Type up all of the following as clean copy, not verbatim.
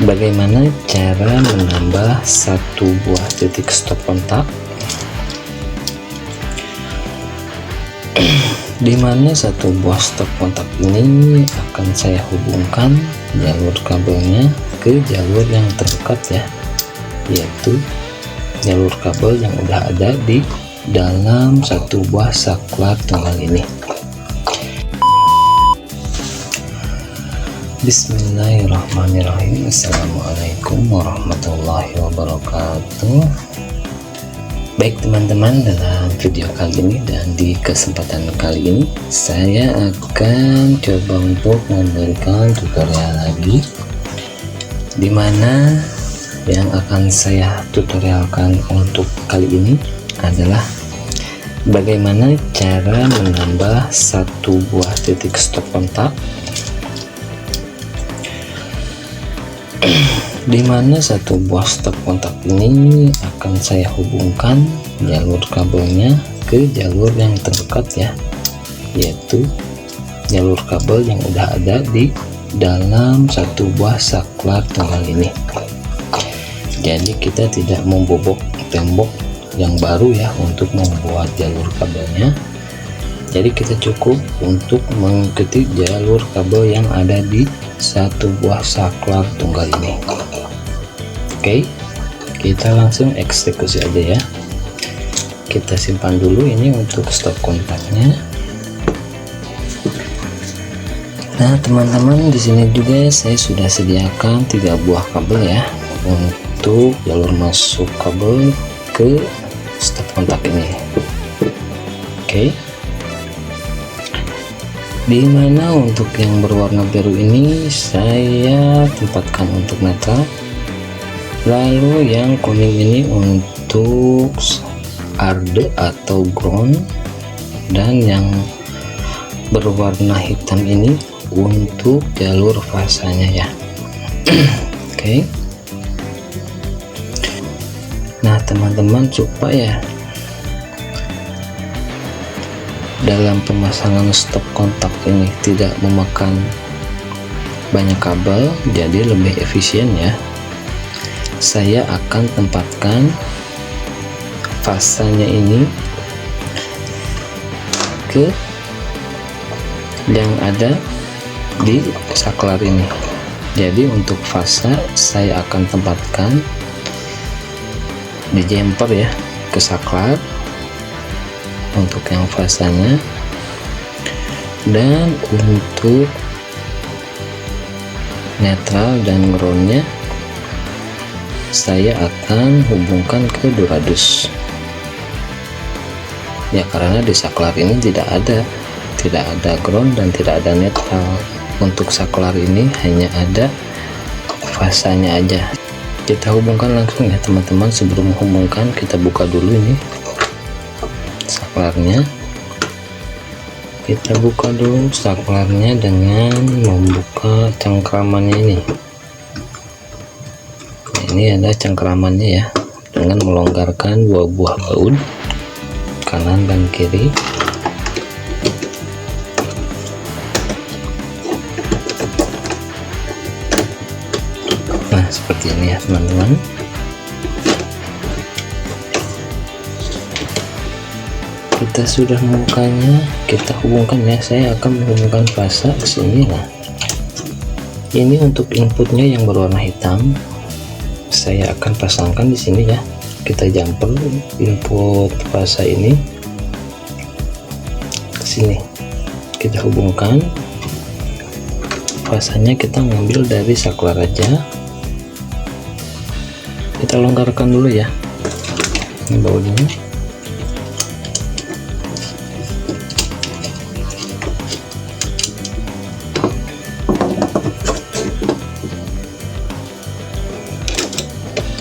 Bagaimana cara menambah satu buah titik stop kontak di mana satu buah stop kontak ini akan saya hubungkan jalur kabelnya ke jalur yang terdekat ya, yaitu jalur kabel yang udah ada di dalam satu buah saklar tunggal ini. Bismillahirrahmanirrahim. Assalamualaikum warahmatullahi wabarakatuh. Baik teman-teman, dalam video kali ini dan di kesempatan kali ini saya akan coba untuk memberikan tutorial lagi, dimana yang akan saya tutorialkan untuk kali ini adalah bagaimana cara menambah satu buah titik stop kontak di mana satu buah stop kontak ini akan saya hubungkan jalur kabelnya ke jalur yang terdekat ya, yaitu jalur kabel yang udah ada di dalam satu buah saklar tunggal ini. Jadi kita tidak membobok tembok yang baru ya untuk membuat jalur kabelnya, jadi kita cukup untuk mengikuti jalur kabel yang ada di satu buah saklar tunggal ini. Oke, kita langsung eksekusi aja ya. Kita simpan dulu ini untuk stop kontaknya. Nah teman-teman, di sini juga saya sudah sediakan 3 buah kabel ya untuk jalur masuk kabel ke stop kontak ini. Oke, dimana untuk yang berwarna biru ini saya tempatkan untuk netral, lalu yang kuning ini untuk arde atau ground, dan yang berwarna hitam ini untuk jalur fasanya ya. Oke. Nah teman-teman, supaya dalam pemasangan stop kontak ini tidak memakan banyak kabel, jadi lebih efisien ya, saya akan tempatkan fasanya ini ke yang ada di saklar ini. Jadi untuk fasa saya akan tempatkan di jumper ya ke saklar untuk yang fasanya, dan untuk netral dan groundnya saya akan hubungkan ke duradus ya, karena di saklar ini tidak ada ground dan tidak ada netral. Untuk saklar ini hanya ada fasanya aja. Kita hubungkan langsung ya teman-teman. Sebelum menghubungkan, kita buka dulu ini saklarnya. Kita buka dulu saklarnya dengan membuka cengkramannya ini. Nah, ini ada cengkramannya ya, dengan melonggarkan 2 buah baut kanan dan kiri. Nah seperti ini ya teman-teman. Kita sudah membukanya, kita hubungkan ya. Saya akan menghubungkan fasa ke sini. Nah ini untuk inputnya yang berwarna hitam saya akan pasangkan di sini ya. Kita jumper input fasa ini ke sini, kita hubungkan fasanya. Kita ngambil dari saklar aja, kita longgarkan dulu ya ini bautnya.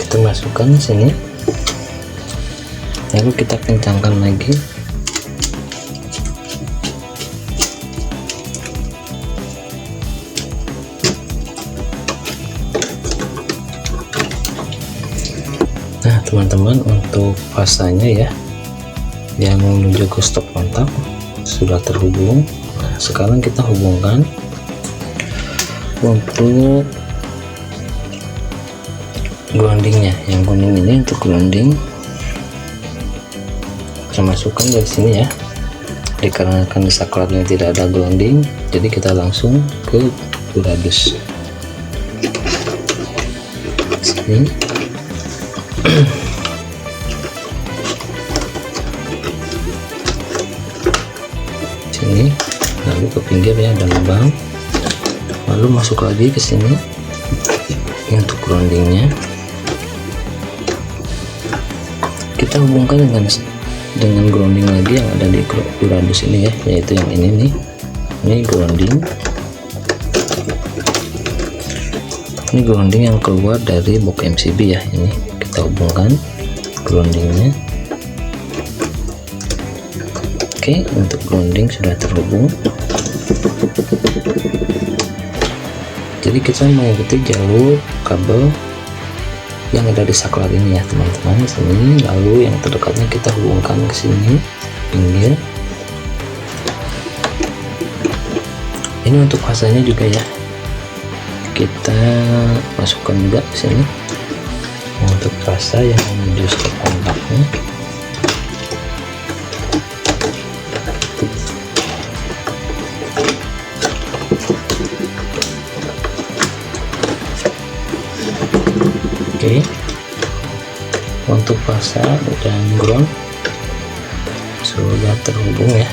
Kita masukkan sini, lalu kita kencangkan lagi. Nah teman-teman, untuk fasanya ya yang menuju ke stop kontak sudah terhubung. Nah, sekarang kita hubungkan untuk groundingnya. Yang kuning ini untuk grounding, saya masukkan dari sini ya. Dikarenakan di saklarnya tidak ada grounding, jadi kita langsung ke durados sini. Sini, lalu ke pinggir ya, ada lubang, lalu masuk lagi ke sini. Ini untuk groundingnya, kita hubungkan dengan grounding lagi yang ada di durados ini ya, yaitu yang ini nih. Ini grounding, ini grounding yang keluar dari box MCB ya. Ini kita hubungkan groundingnya. Oke, untuk grounding sudah terhubung, jadi kita mengikuti jalur kabel yang ada di saklar ini ya teman-teman. Sini, lalu yang terdekatnya kita hubungkan ke sini pinggir. Ini untuk fasanya juga ya, kita masukkan juga ke sini untuk fasa yang menuju stop kontaknya. Oke, untuk fasa dan ground sudah terhubung ya.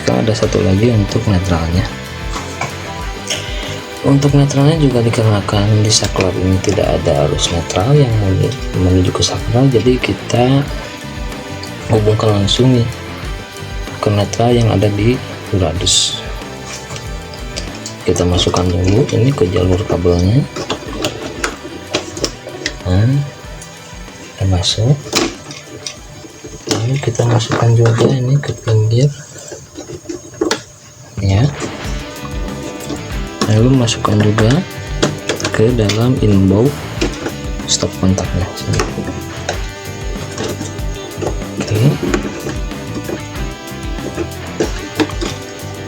Sekarang ada satu lagi untuk netralnya. Untuk netralnya juga dikarenakan di saklar ini tidak ada arus netral yang menuju ke saklar, jadi kita hubungkan langsung nih ke netral yang ada di durados. Kita masukkan dulu ini ke jalur kabelnya. Nah, kita masuk, lalu kita masukkan juga ini ke pinggir ya, lalu masukkan juga ke dalam inbound stop kontaknya sini. Oke,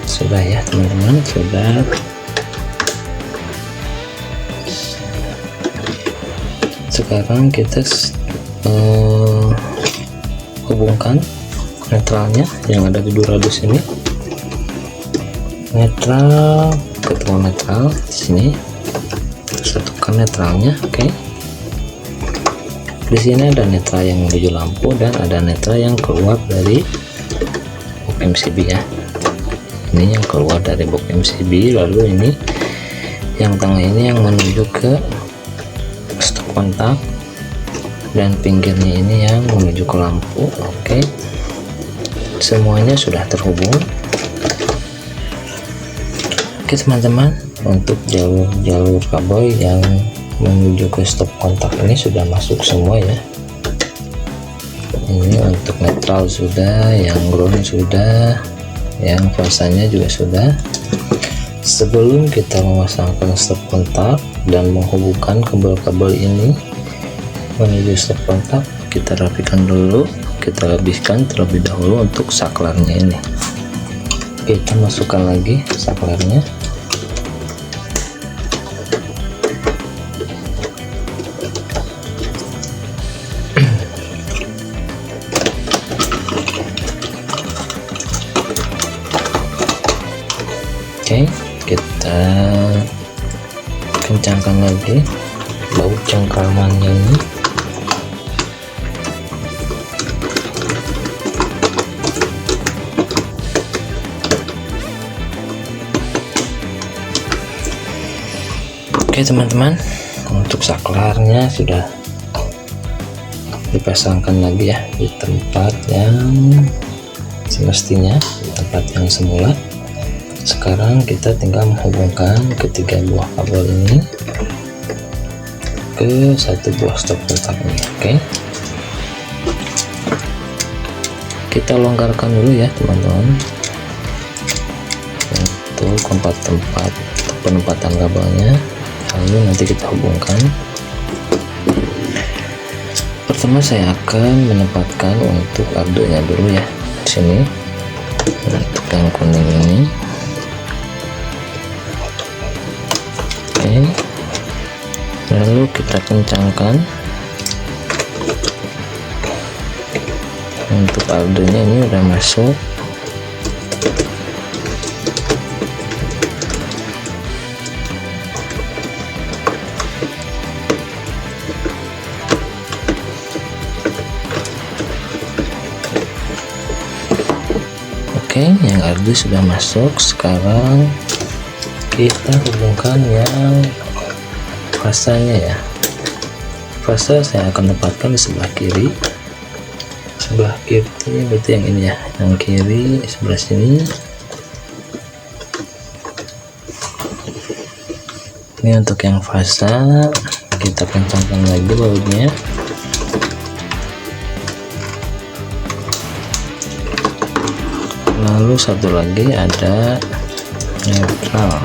sudah ya teman-teman, sudah. Sekarang kita hubungkan netralnya yang ada di durados ini. Netral, ketemu netral di sini, satukan netralnya. Oke, di sini ada netral yang menuju lampu dan ada netral yang keluar dari box MCB ya. Ini yang keluar dari box MCB, lalu ini yang tengah ini yang menuju ke stop kontak, dan pinggirnya ini yang menuju ke lampu. Oke, semuanya sudah terhubung. Oke teman-teman, untuk jalur kabel yang menuju ke stop kontak ini sudah masuk semua ya. Ini untuk netral sudah, yang ground sudah, yang fasanya juga sudah. Sebelum kita memasangkan stop kontak dan menghubungkan kabel-kabel ini menuju stop kontak, kita rapikan dulu, kita habiskan terlebih dahulu untuk saklarnya ini. Kita masukkan lagi saklarnya. Oke, kita kencangkan lagi baut cengkramannya ini. Oke teman-teman, untuk saklarnya sudah dipasangkan lagi ya di tempat yang semestinya, di tempat yang semula. Sekarang kita tinggal menghubungkan ketiga buah kabel ini ke satu buah stop kontak ini. Oke, kita longgarkan dulu ya teman-teman untuk tempat penempatan kabelnya, lalu nanti kita hubungkan. Pertama saya akan menempatkan untuk ardunya dulu ya di sini, untuk yang kuning ini. Oke, lalu kita kita kencangkan. Untuk aldenya ini udah masuk. Oke, yang Ardu sudah masuk. Sekarang kita hubungkan yang fasanya ya. Fasa saya akan tempatkan di sebelah kiri. Sebelah kiri berarti yang ini ya, yang kiri sebelah sini. Ini untuk yang fasa, kita kencangkan lagi bautnya. Lalu satu lagi ada netral.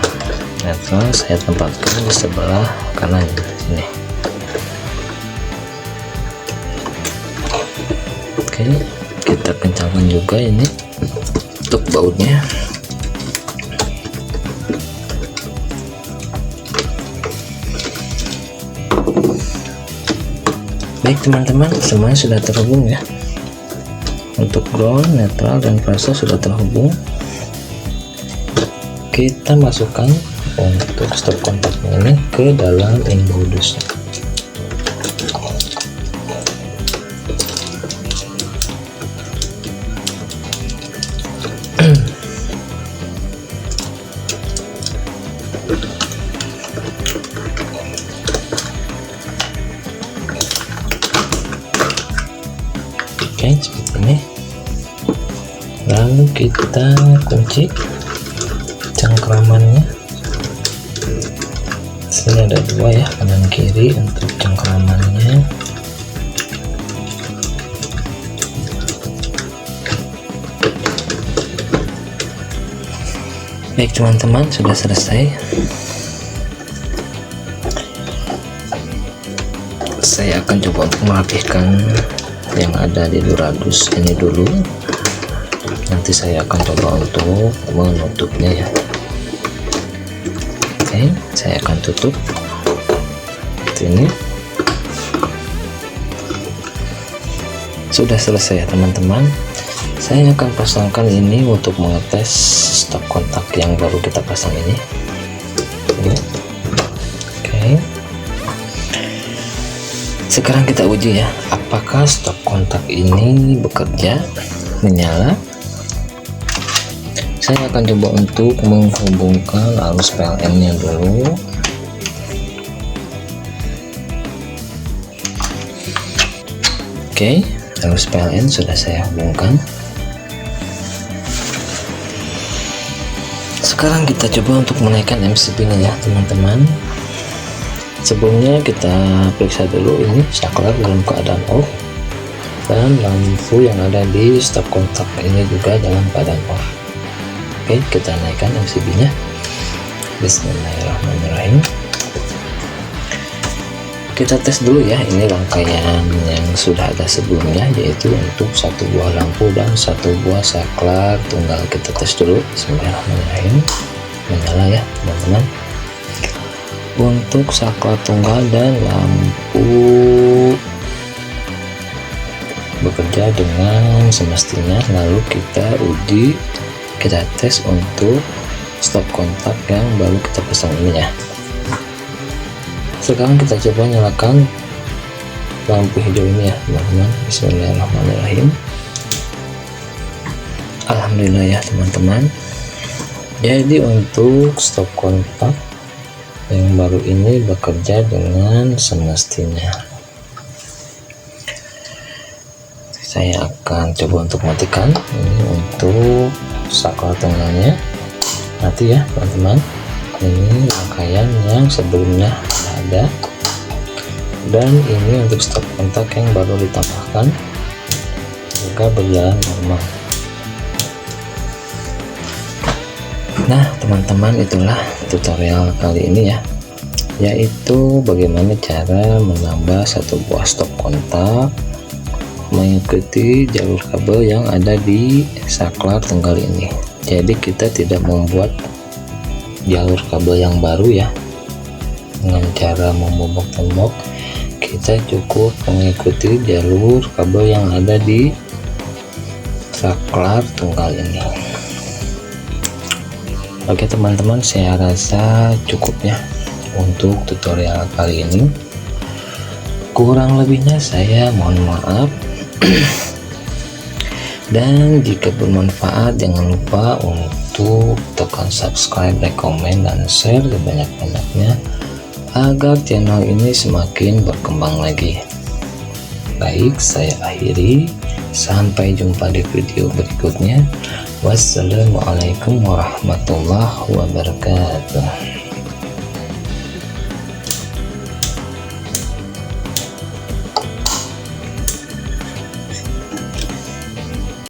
Netral saya tempatkan di sebelah kanan sini. Oke, kita kencangkan juga ini untuk bautnya. Baik teman-teman, semuanya sudah terhubung ya. Untuk ground, netral, dan fase sudah terhubung. Kita masukkan untuk stop kontaknya ini ke dalam inbodusnya. Oke, seperti ini. Lalu kita kunci cengkramannya. Sini ada dua ya, kanan kiri untuk cengkramannya. Baik teman-teman, sudah selesai. Saya akan coba untuk merapihkan yang ada di Duradus ini dulu. Nanti saya akan coba untuk menutupnya ya. Oke, saya akan tutup seperti ini. Sudah selesai ya teman-teman. Saya akan pasangkan ini untuk mengetes stop kontak yang baru kita pasang ini. Oke. Sekarang kita uji ya, apakah stop kontak ini bekerja, menyala. Saya akan coba untuk menghubungkan arus PLN nya dulu. Oke, arus PLN sudah saya hubungkan. Sekarang kita coba untuk menaikkan MCB nya ya teman-teman. Sebelumnya kita periksa dulu ini saklar dalam keadaan off, dan lampu yang ada di stop kontak ini juga dalam keadaan off. Oke, kita naikkan MCB nya. Bismillahirrahmanirrahim. Kita tes dulu ya, ini rangkaian yang sudah ada sebelumnya, yaitu untuk satu buah lampu dan satu buah saklar tunggal. Kita tes dulu. Bismillahirrahmanirrahim. Menyala ya teman-teman. Untuk saklar tunggal dan lampu bekerja dengan semestinya. Lalu kita uji, kita tes untuk stop kontak yang baru kita pasang ini ya. Sekarang kita coba nyalakan lampu hijau ini ya teman-teman. Bismillahirrahmanirrahim. Alhamdulillah ya teman-teman. Jadi untuk stop kontak yang baru ini bekerja dengan semestinya. Saya akan coba untuk matikan ini untuk saklar tengahnya. Nanti ya teman-teman, ini rangkaian yang sebelumnya ada, dan ini untuk stop kontak yang baru ditambahkan juga berjalan normal. Nah teman-teman, itulah tutorial kali ini ya, yaitu bagaimana cara menambah satu buah stop kontak mengikuti jalur kabel yang ada di saklar tunggal ini. Jadi kita tidak membuat jalur kabel yang baru ya, dengan cara membobok tembok. Kita cukup mengikuti jalur kabel yang ada di saklar tunggal ini. Oke teman-teman, saya rasa cukup ya untuk tutorial kali ini. Kurang lebihnya saya mohon maaf. Dan jika bermanfaat, jangan lupa untuk tekan subscribe, like, komen, dan share sebanyak-banyaknya agar channel ini semakin berkembang lagi. Baik, saya akhiri. Sampai jumpa di video berikutnya. Wassalamualaikum warahmatullahi wabarakatuh.